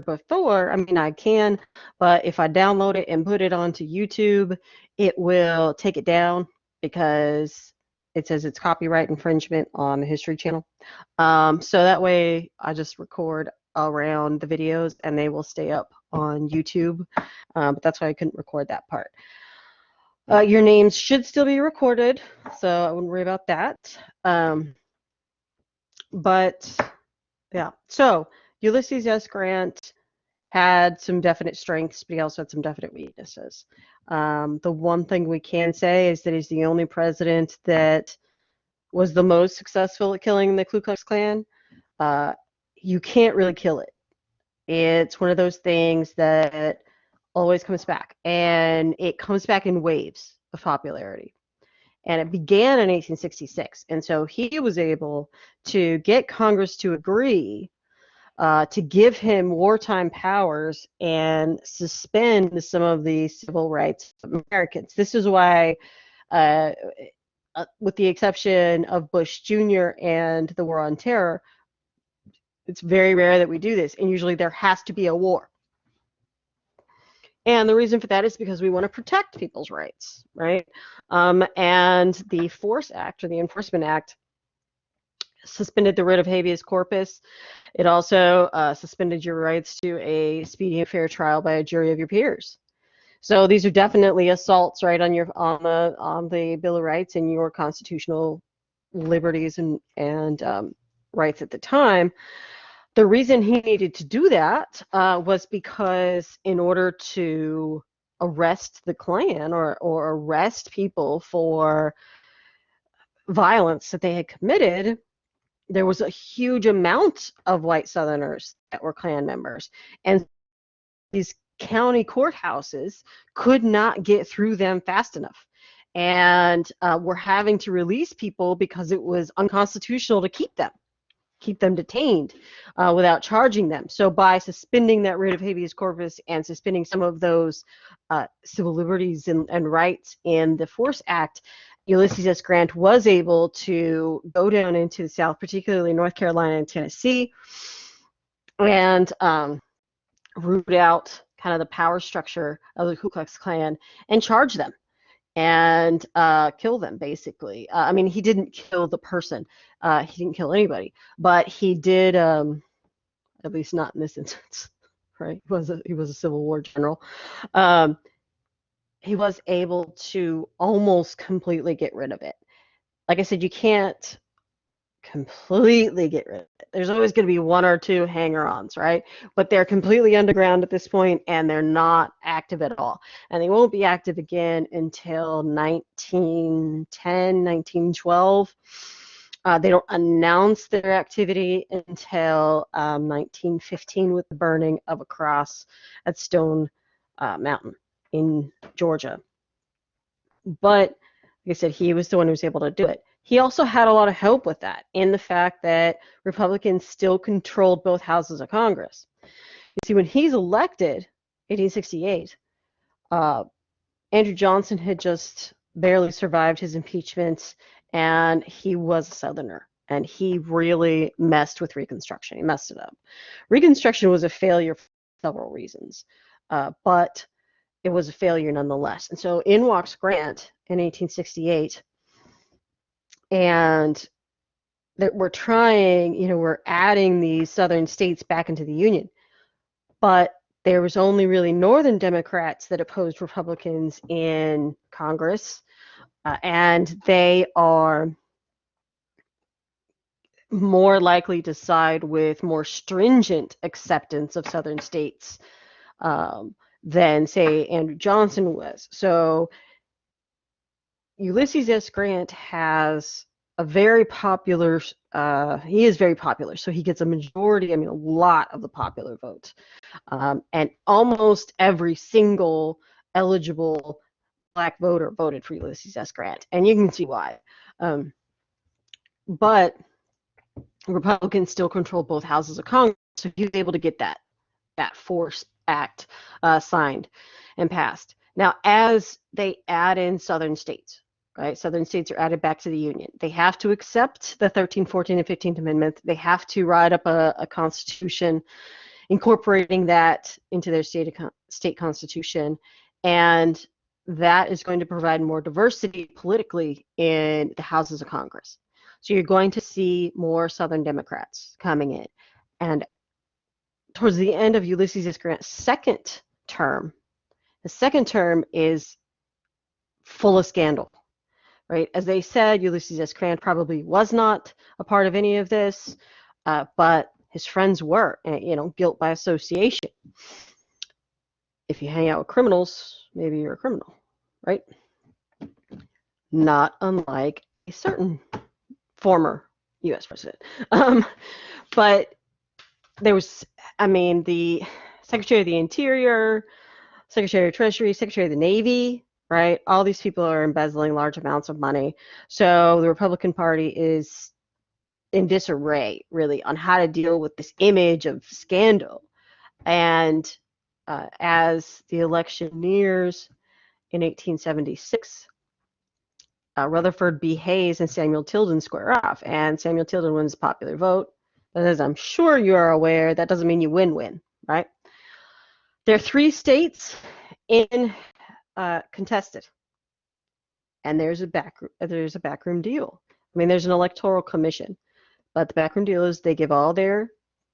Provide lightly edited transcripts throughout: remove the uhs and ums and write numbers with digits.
before, I mean, I can, but if I download it and put it onto YouTube, it will take it down because it says it's copyright infringement on the History Channel. So that way I just record around the videos and they will stay up on YouTube. But that's why I couldn't record that part. Your names should still be recorded, so I wouldn't worry about that. But yeah, so Ulysses S. Grant had some definite strengths, but he also had some definite weaknesses. The one thing we can say is that he's the only president that was the most successful at killing the Ku Klux Klan. You can't really kill it. It's one of those things that always comes back, and it comes back in waves of popularity. And it began in 1866, and so he was able to get Congress to agree to give him wartime powers and suspend some of the civil rights of Americans. This is why, with the exception of Bush Jr. and the War on Terror, it's very rare that we do this, and usually there has to be a war. And the reason for that is because we want to protect people's rights, right? And the Force Act, or the Enforcement Act, suspended the writ of habeas corpus. It also suspended your rights to a speedy and fair trial by a jury of your peers. So these are definitely assaults, right, on the Bill of Rights and your constitutional liberties and rights at the time. The reason he needed to do that was because in order to arrest the Klan or arrest people for violence that they had committed, there was a huge amount of white Southerners that were Klan members. And these county courthouses could not get through them fast enough. And were having to release people because it was unconstitutional to keep them detained without charging them. So by suspending that writ of habeas corpus and suspending some of those civil liberties and rights in the Force Act, Ulysses S. Grant was able to go down into the South, particularly North Carolina and Tennessee, and root out kind of the power structure of the Ku Klux Klan and charge them and kill them, basically. I mean, he didn't kill the person. He didn't kill anybody, but he did, at least not in this instance, right? He was a Civil War general. He was able to almost completely get rid of it. Like I said, you can't completely get rid of it. There's always going to be one or two hanger-ons, right? But they're completely underground at this point, and they're not active at all. And they won't be active again until 1910, 1912. They don't announce their activity until 1915 with the burning of a cross at Stone Mountain in Georgia. But like I said, he was the one who was able to do it. He also had a lot of help with that in the fact that Republicans still controlled both houses of Congress. You see, when he's elected, 1868, Andrew Johnson had just barely survived his impeachment, and he was a Southerner, and he really messed with Reconstruction. He messed it up. Reconstruction was a failure for several reasons, but it was a failure nonetheless. And so in walks Grant in 1868, and that we're trying, we're adding these Southern states back into the Union. But there was only really Northern Democrats that opposed Republicans in Congress, and they are more likely to side with more stringent acceptance of Southern states than, say, Andrew Johnson was. So Ulysses S. Grant has a very popular, he is very popular, so he gets a majority, a lot of the popular vote. And almost every single eligible Black voter voted for Ulysses S. Grant, and you can see why. But Republicans still control both houses of Congress, so he was able to get that Force Act signed and passed. Now, as they add in Southern states, right? Southern states are added back to the Union. They have to accept the 13th, 14th, and 15th Amendment. They have to write up a constitution incorporating that into their state constitution, and that is going to provide more diversity politically in the houses of Congress. So you're going to see more Southern Democrats coming in. And towards the end of Ulysses S. Grant's second term, the second term is full of scandal, right? As they said, Ulysses S. Grant probably was not a part of any of this, but his friends were, guilt by association. If you hang out with criminals, maybe you're a criminal, right? Not unlike a certain former U.S. president. But there was, the Secretary of the Interior, Secretary of Treasury, Secretary of the Navy, right? All these people are embezzling large amounts of money. So the Republican Party is in disarray, really, on how to deal with this image of scandal. And as the election nears in 1876, Rutherford B. Hayes and Samuel Tilden square off, and Samuel Tilden wins the popular vote. But as I'm sure you are aware, that doesn't mean you win, right? There are 3 states in contested, and there's a backroom deal. There's an electoral commission, but the backroom deal is they give all their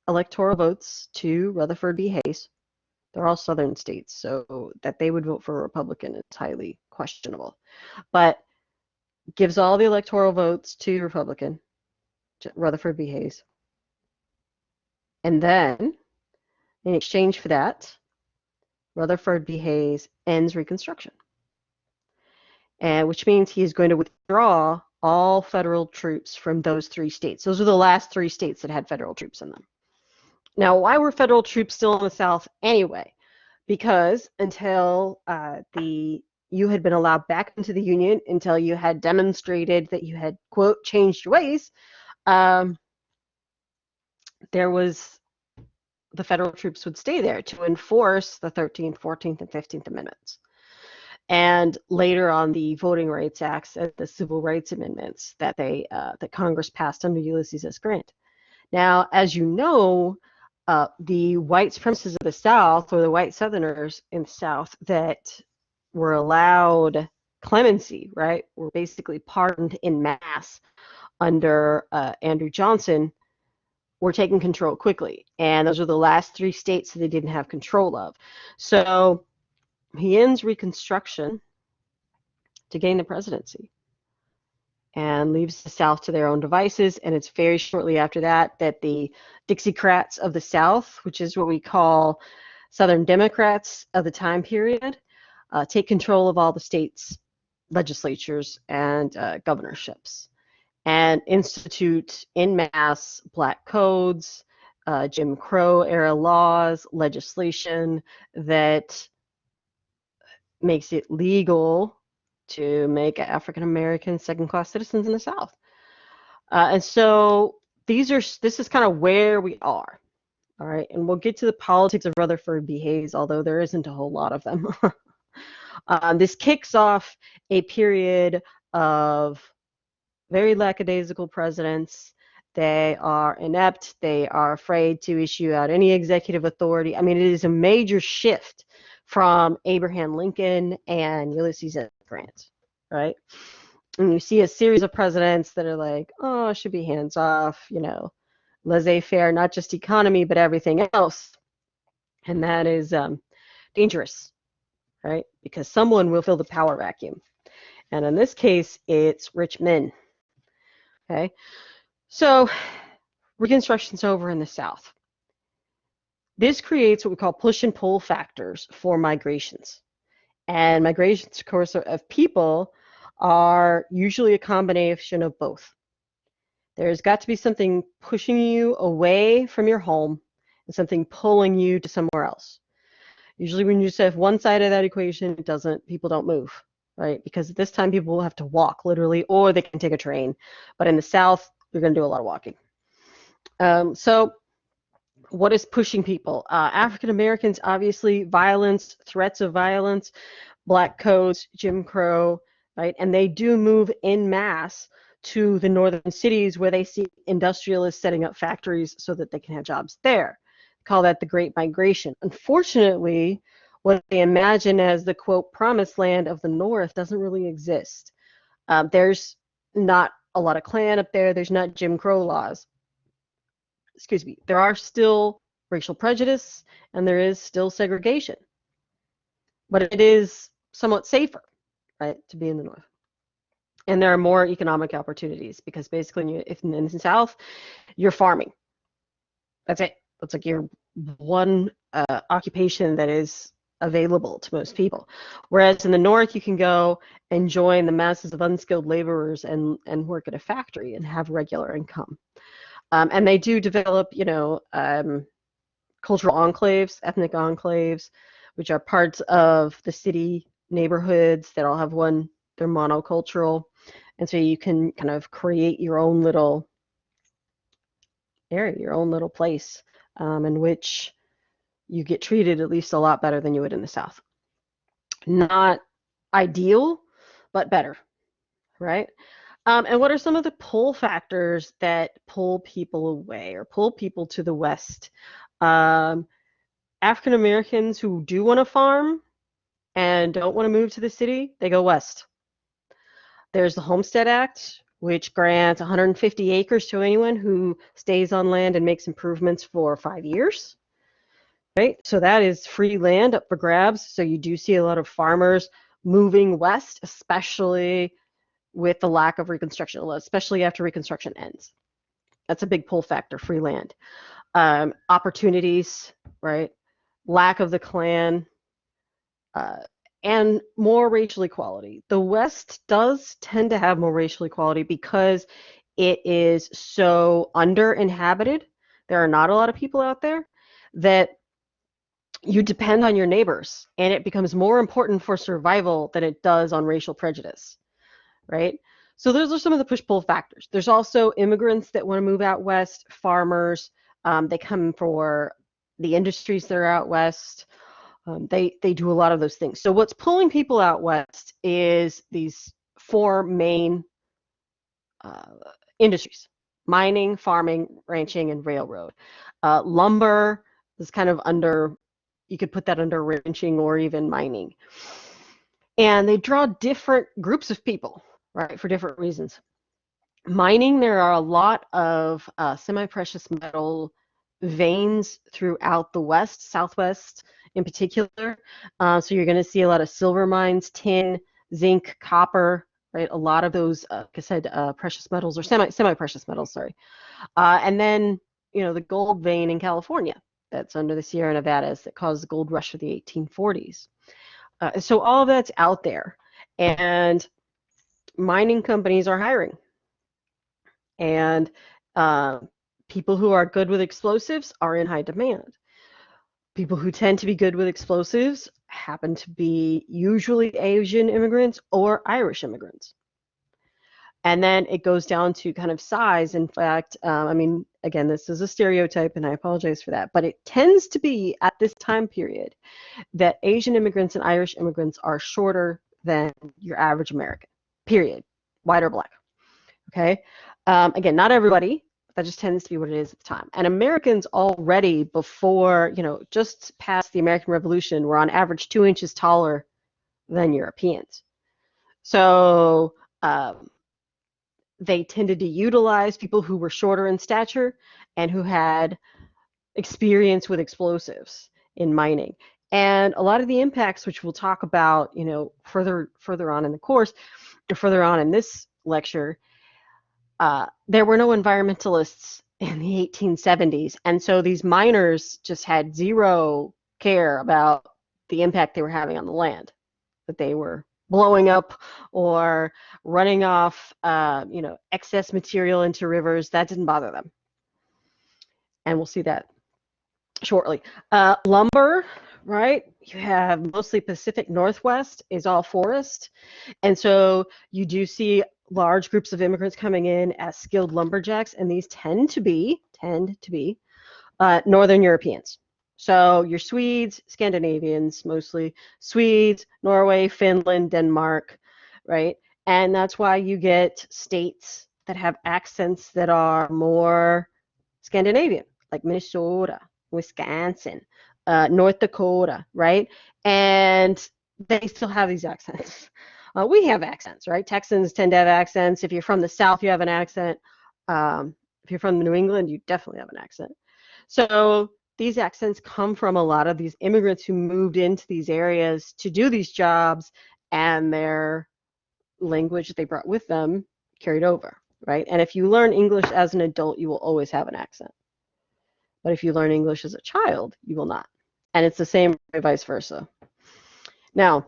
electoral votes to Rutherford B. Hayes. They're all southern states, so that they would vote for a Republican is highly questionable. But gives all the electoral votes to Republican, Rutherford B. Hayes. And then, in exchange for that, Rutherford B. Hayes ends Reconstruction. And which means he is going to withdraw all federal troops from those 3 states. Those are the last 3 states that had federal troops in them. Now, why were federal troops still in the South anyway? Because until you had been allowed back into the Union, until you had demonstrated that you had, quote, changed your ways, there was the federal troops would stay there to enforce the 13th, 14th, and 15th Amendments. And later on, the Voting Rights Acts and the Civil Rights Amendments that that Congress passed under Ulysses S. Grant. Now, as you know, the white supremacists of the South, or the white Southerners in the South that were allowed clemency, right, were basically pardoned in mass under Andrew Johnson, were taking control quickly. And those are the last 3 states that they didn't have control of. So he ends Reconstruction to gain the presidency and leaves the South to their own devices. And it's very shortly after that that the Dixiecrats of the South, which is what we call Southern Democrats of the time period, take control of all the states' legislatures and governorships, and institute en masse black codes, Jim Crow era laws, legislation that makes it legal to make African Americans second-class citizens in the South. And so this is kind of where we are. All right, and we'll get to the politics of Rutherford B. Hayes, although there isn't a whole lot of them. This kicks off a period of very lackadaisical presidents. They are inept. They are afraid to issue out any executive authority. It is a major shift from Abraham Lincoln and Ulysses S. Grant, right? And you see a series of presidents that are like, oh, it should be hands off, laissez-faire, not just economy, but everything else. And that is dangerous, right? Because someone will fill the power vacuum. And in this case, it's rich men. Okay, so Reconstruction's over in the South. This creates what we call push and pull factors for migrations. And migrations, of course, of people are usually a combination of both. There's got to be something pushing you away from your home and something pulling you to somewhere else. Usually when you just have one side of that equation, people don't move, right? Because at this time people will have to walk literally, or they can take a train. But in the South, you're going to do a lot of walking. So what is pushing people? African Americans, obviously, violence, threats of violence, black codes, Jim Crow, right? And they do move en masse to the northern cities where they see industrialists setting up factories so that they can have jobs there. call that the Great Migration. Unfortunately, what they imagine as the, quote, promised land of the North doesn't really exist. There's not a lot of Klan up there. There's not Jim Crow laws. Excuse me. There are still racial prejudice, and there is still segregation. But it is somewhat safer, right, to be in the North. And there are more economic opportunities because basically, if in the South, you're farming. That's it. That's like your one occupation that is available to most people. Whereas in the North, you can go and join the masses of unskilled laborers and work at a factory and have regular income. And they do develop, cultural enclaves, ethnic enclaves, which are parts of the city neighborhoods that all have they're monocultural. And so you can kind of create your own little area, your own little place in which you get treated at least a lot better than you would in the South. Not ideal, but better, right? And what are some of the pull factors that pull people away or pull people to the West? African Americans who do want to farm and don't want to move to the city, they go west. There's the Homestead Act, which grants 150 acres to anyone who stays on land and makes improvements for 5 years. Right? So that is free land up for grabs. So you do see a lot of farmers moving west, especially with the lack of Reconstruction, especially after Reconstruction ends. That's a big pull factor, free land. Opportunities, right? Lack of the Klan, and more racial equality. The West does tend to have more racial equality because it is so under-inhabited. There are not a lot of people out there that you depend on your neighbors, and it becomes more important for survival than it does on racial prejudice, right? So those are some of the push-pull factors. There's also immigrants that want to move out west, farmers. They come for the industries that are out west. They do a lot of those things. So what's pulling people out west is these 4 main industries: mining, farming, ranching, and railroad. Lumber is kind of you could put that under ranching or even mining. And they draw different groups of people, right, for different reasons. Mining, there are a lot of semi-precious metal veins throughout the West, Southwest in particular. So you're going to see a lot of silver mines, tin, zinc, copper, right? A lot of those, like I said, precious metals or semi-precious metals, sorry. And then, the gold vein in California that's under the Sierra Nevadas that caused the gold rush of the 1840s. So all of that's out there. And mining companies are hiring. And people who are good with explosives are in high demand. People who tend to be good with explosives happen to be usually Asian immigrants or Irish immigrants. And then it goes down to kind of size. In fact, again, this is a stereotype, and I apologize for that, but it tends to be at this time period that Asian immigrants and Irish immigrants are shorter than your average American, period, white or black. Okay? Again, not everybody. That just tends to be what it is at the time. And Americans already before, just past the American Revolution, were on average 2 inches taller than Europeans. So they tended to utilize people who were shorter in stature and who had experience with explosives in mining. And a lot of the impacts, which we'll talk about, further on in the course, or further on in this lecture, there were no environmentalists in the 1870s, and so these miners just had zero care about the impact they were having on the land, that they were blowing up or running off, excess material into rivers. That didn't bother them, and we'll see that shortly. Lumber, right? You have mostly Pacific Northwest is all forest, and so you do see large groups of immigrants coming in as skilled lumberjacks, and these tend to be Northern Europeans. So your Swedes, Scandinavians, mostly Swedes, Norway, Finland, Denmark, right? And that's why you get states that have accents that are more Scandinavian, like Minnesota, Wisconsin, North Dakota, right? And they still have these accents. We have accents, right? Texans tend to have accents. If you're from the South, you have an accent. If you're from New England, you definitely have an accent. So these accents come from a lot of these immigrants who moved into these areas to do these jobs, and their language they brought with them carried over, right? And if you learn English as an adult, you will always have an accent. But if you learn English as a child, you will not. And it's the same vice versa. Now,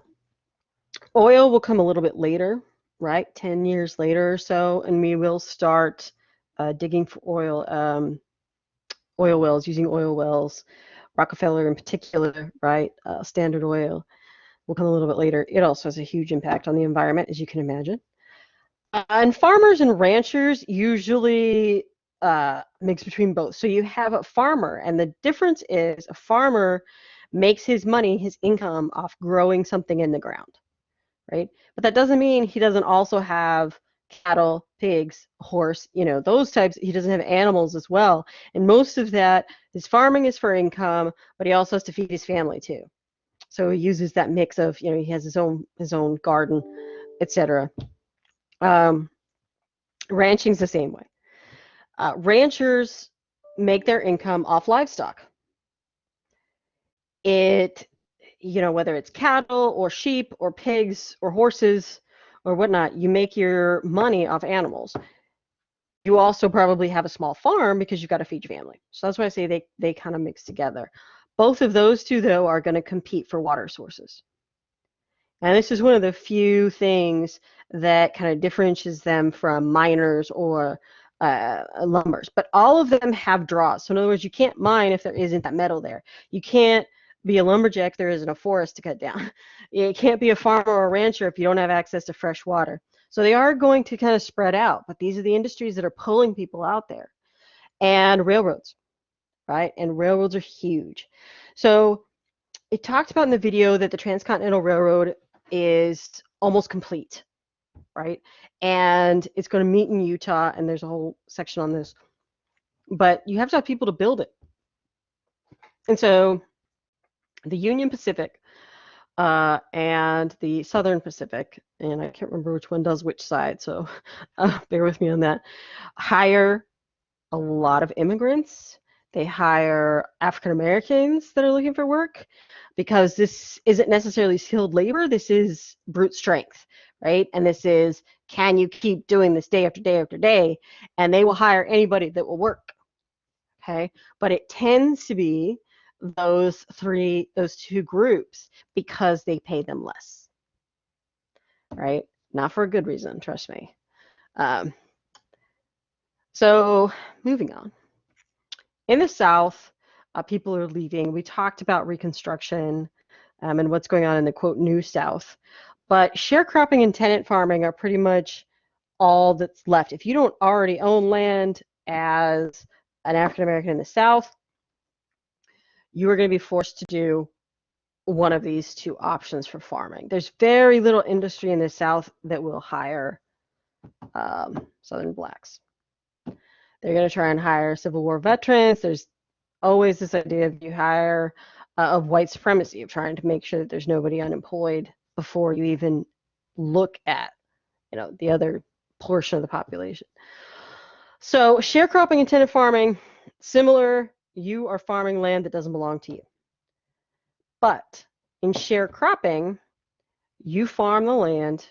oil will come a little bit later, right? 10 years later or so, and we will start digging for oil wells, using oil wells. Rockefeller in particular, right? Standard Oil will come a little bit later. It also has a huge impact on the environment, as you can imagine. And farmers and ranchers usually mix between both. So you have a farmer, and the difference is a farmer makes his money, his income, off growing something in the ground, right? But that doesn't mean he doesn't also have cattle, pigs, horse, those types. He doesn't have animals as well. And most of that, his farming is for income, but he also has to feed his family too. So he uses that mix of, he has his own garden, etc. Ranching's the same way. Ranchers make their income off livestock. Whether it's cattle or sheep or pigs or horses or whatnot, you make your money off animals. You also probably have a small farm because you've got to feed your family. So that's why I say they kind of mix together. Both of those two, though, are going to compete for water sources. And this is one of the few things that kind of differentiates them from miners or lumbers. But all of them have draws. So in other words, you can't mine if there isn't that metal there. You can't be a lumberjack if there isn't a forest to cut down. You can't be a farmer or a rancher if you don't have access to fresh water. So they are going to kind of spread out, but these are the industries that are pulling people out there. And railroads, right? And railroads are huge. So it talked about in the video that the Transcontinental Railroad is almost complete, right? And it's going to meet in Utah, and there's a whole section on this. But you have to have people to build it. And so the Union Pacific and the Southern Pacific, and I can't remember which one does which side, so bear with me on that, hire a lot of immigrants. They hire African Americans that are looking for work, because this isn't necessarily skilled labor. This is brute strength, right? And this is, can you keep doing this day after day after day? And they will hire anybody that will work, okay? But it tends to be those two groups because they pay them less, right? Not for a good reason, trust me. So moving on. In the South, people are leaving. We talked about Reconstruction and what's going on in the, quote, New South. But sharecropping and tenant farming are pretty much all that's left. If you don't already own land as an African American in the South, you are going to be forced to do one of these two options for farming. There's very little industry in the South that will hire Southern blacks. They're going to try and hire Civil War veterans. There's always this idea of you hire of white supremacy, of trying to make sure that there's nobody unemployed before you even look at, the other portion of the population. So sharecropping and tenant farming, similar. You are farming land that doesn't belong to you. But in sharecropping, you farm the land,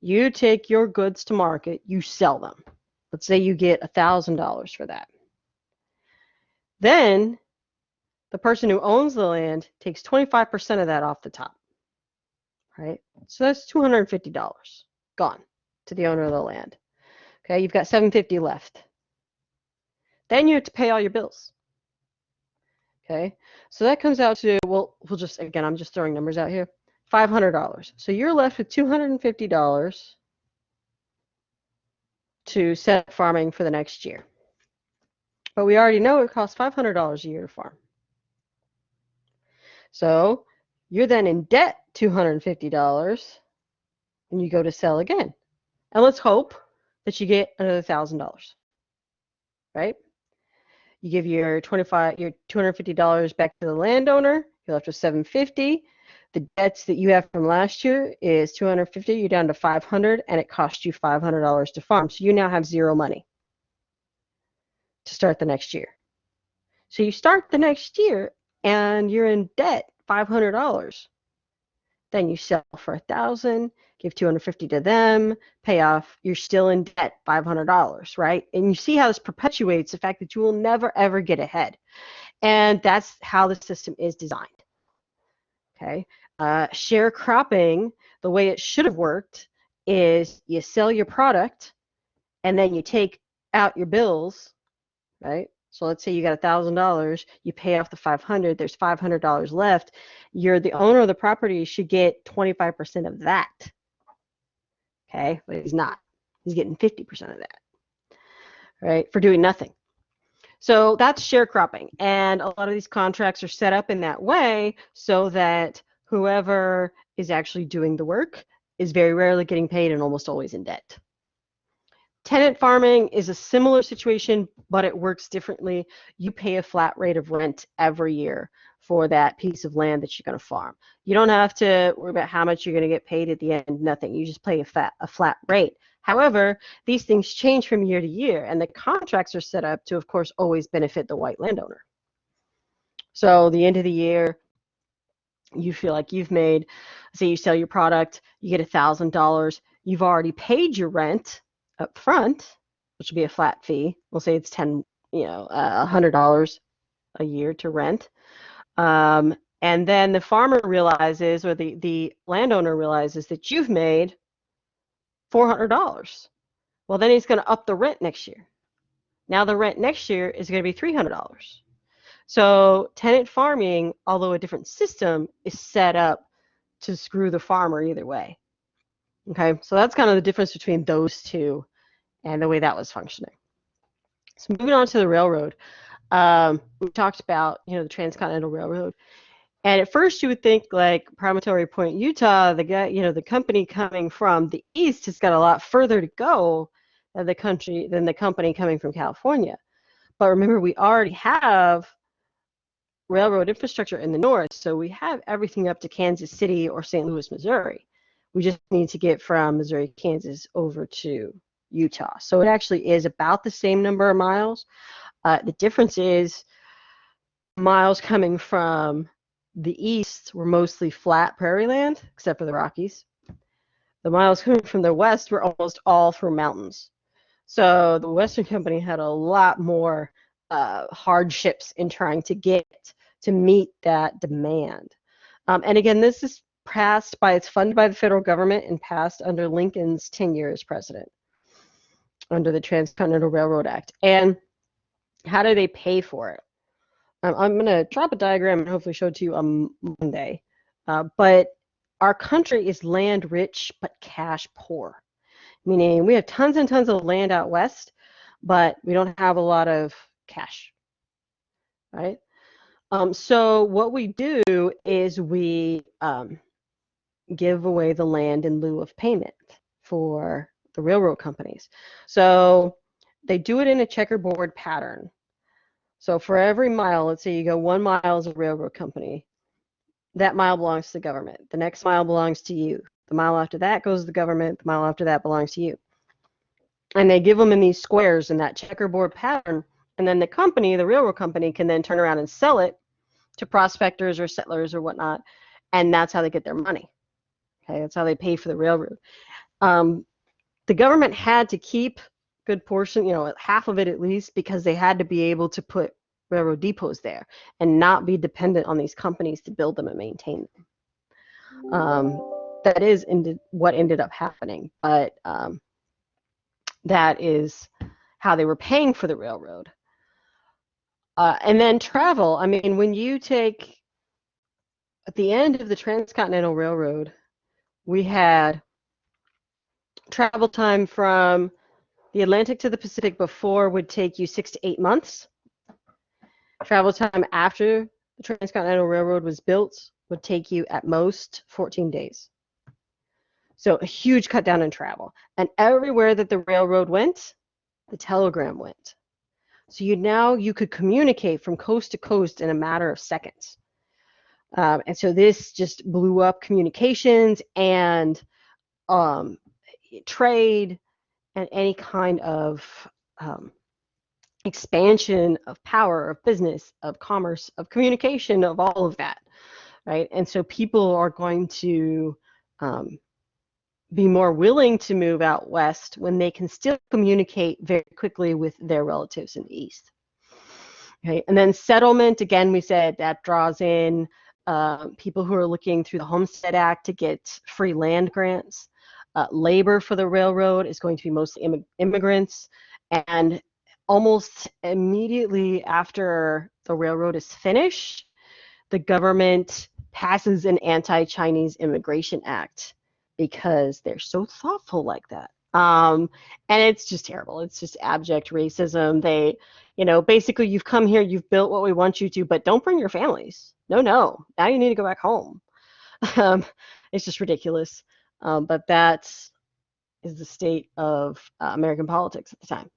you take your goods to market, you sell them. Let's say you get $1,000 for that. Then the person who owns the land takes 25% of that off the top, right? So that's $250 gone to the owner of the land. Okay, you've got $750 left. Then you have to pay all your bills. Okay, so that comes out to, we'll just, again, I'm just throwing numbers out here, $500. So you're left with $250 to set up farming for the next year. But we already know it costs $500 a year to farm. So you're then in debt $250 and you go to sell again. And let's hope that you get another $1,000, right? You give your $250 back to the landowner. You're left with $750. The debts that you have from last year is $250. You're down to $500, and it cost you $500 to farm. So you now have zero money to start the next year. So you start the next year, and you're in debt $500. Then you sell for $1,000, give $250 to them, pay off. You're still in debt $500, right? And you see how this perpetuates the fact that you will never ever get ahead. And that's how the system is designed. Okay, sharecropping, the way it should have worked is you sell your product and then you take out your bills, right? So let's say you got $1,000, you pay off the $500, there's $500 left. You're the owner of the property, should get 25% of that. Okay, but he's not. He's getting 50% of that, right, for doing nothing. So that's sharecropping, and a lot of these contracts are set up in that way so that whoever is actually doing the work is very rarely getting paid and almost always in debt. Tenant farming is a similar situation, but it works differently. You pay a flat rate of rent every year for that piece of land that you're going to farm. You don't have to worry about how much you're going to get paid at the end, nothing. You just pay a flat rate. However, these things change from year to year, and the contracts are set up to, of course, always benefit the white landowner. So the end of the year, you feel like you've made, say you sell your product, you get $1,000, you've already paid your rent up front, which will be a flat fee. We'll say it's $100 a year to rent. And then the farmer realizes, or the landowner realizes that you've made $400. Well, then he's going to up the rent next year. Now the rent next year is going to be $300. So tenant farming, although a different system, is set up to screw the farmer either way. Okay, so that's kind of the difference between those two and the way that was functioning. So moving on to the railroad, we talked about the Transcontinental Railroad, and at first you would think like Promontory Point, Utah, the company coming from the east has got a lot further to go than the company coming from California. But remember, we already have railroad infrastructure in the north, so we have everything up to Kansas City or St. Louis, Missouri. We just need to get from Missouri, Kansas over to Utah. So it actually is about the same number of miles. The difference is miles coming from the east were mostly flat prairie land, except for the Rockies. The miles coming from the west were almost all through mountains. So the Western Company had a lot more hardships in trying to meet that demand. And again, this is it's funded by the federal government and passed under Lincoln's tenure as president under the Transcontinental Railroad Act. And how do they pay for it? I'm going to drop a diagram and hopefully show it to you on Monday. But our country is land rich but cash poor, meaning we have tons and tons of land out west, but we don't have a lot of cash, right? So what we do is we give away the land in lieu of payment for the railroad companies. So they do it in a checkerboard pattern. So for every mile, let's say you go 1 mile as a railroad company, that mile belongs to the government. The next mile belongs to you. The mile after that goes to the government. The mile after that belongs to you. And they give them in these squares in that checkerboard pattern. And then the railroad company, can then turn around and sell it to prospectors or settlers or whatnot. And that's how they get their money. Okay, that's how they pay for the railroad. The government had to keep a good portion, half of it at least, because they had to be able to put railroad depots there and not be dependent on these companies to build them and maintain them. That is what ended up happening, but that is how they were paying for the railroad. And then travel. I mean, when you take, at the end of the Transcontinental Railroad, we had travel time from the Atlantic to the Pacific before would take you 6 to 8 months. Travel time after the Transcontinental Railroad was built would take you at most 14 days. So a huge cut down in travel. And everywhere that the railroad went, the telegram went. So you could communicate from coast to coast in a matter of seconds. And so this just blew up communications and trade and any kind of expansion of power, of business, of commerce, of communication, of all of that, right? And so people are going to be more willing to move out west when they can still communicate very quickly with their relatives in the east. Okay, and then settlement, again, we said that draws in people who are looking through the Homestead Act to get free land grants. Labor for the railroad is going to be mostly immigrants, and almost immediately after the railroad is finished, the government passes an anti-Chinese Immigration Act because they're so thoughtful like that. And it's just terrible. It's just abject racism. They, basically you've come here, you've built what we want you to, but don't bring your families. No. Now you need to go back home. It's just ridiculous. But that is the state of American politics at the time.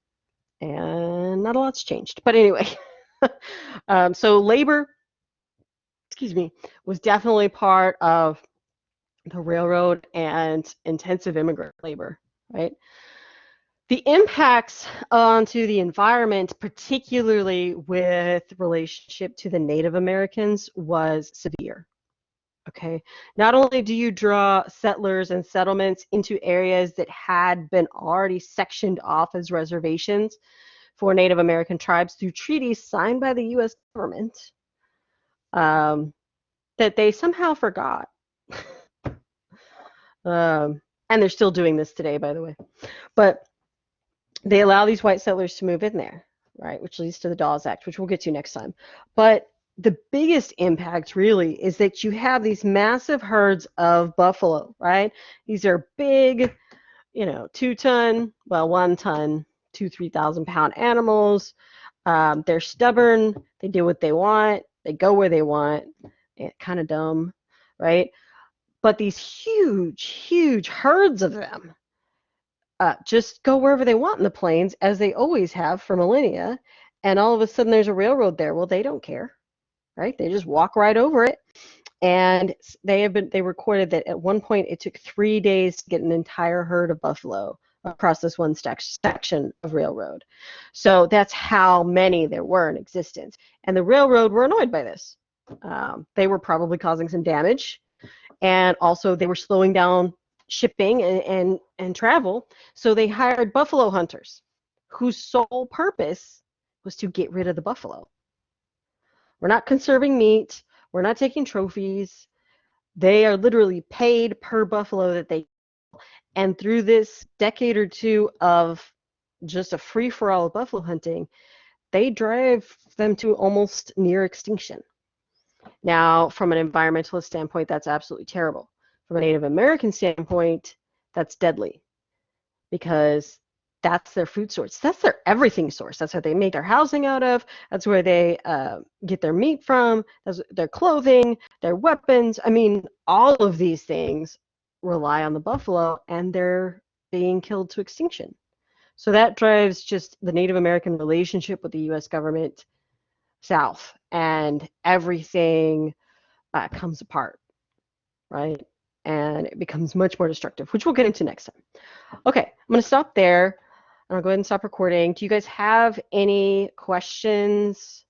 And not a lot's changed. But anyway, so labor, was definitely part of the railroad and intensive immigrant labor, right? The impacts onto the environment, particularly with relationship to the Native Americans, was severe. Okay, not only do you draw settlers and settlements into areas that had been already sectioned off as reservations for Native American tribes through treaties signed by the U.S. government, that they somehow forgot. And they're still doing this today, by the way. But they allow these white settlers to move in there, right, which leads to the Dawes Act, which we'll get to next time. But the biggest impact really is that you have these massive herds of buffalo, right? These are big, 2-ton, 1-ton, 3,000 pound animals. They're stubborn. They do what they want. They go where they want. Kind of dumb, right? But these huge herds of them just go wherever they want in the plains, as they always have for millennia. And all of a sudden there's a railroad there. Well, they don't care, right? They just walk right over it. And they recorded that at one point it took 3 days to get an entire herd of buffalo across this one section of railroad. So that's how many there were in existence. And the railroad were annoyed by this. They were probably causing some damage. And also they were slowing down shipping and travel. So they hired buffalo hunters whose sole purpose was to get rid of the buffalo. We're not conserving meat. We're not taking trophies. They are literally paid per buffalo that they kill. And through this decade or two of just a free-for-all of buffalo hunting, they drive them to almost near extinction. Now, from an environmentalist standpoint, that's absolutely terrible. From a Native American standpoint, that's deadly because that's their food source. That's their everything source. That's what they make their housing out of. That's where they get their meat from. That's their clothing, their weapons. I mean, all of these things rely on the buffalo, and they're being killed to extinction. So that drives just the Native American relationship with the U.S. government south, and everything comes apart, right? And it becomes much more destructive, which we'll get into next time. Okay, I'm going to stop there. I'll go ahead and stop recording. Do you guys have any questions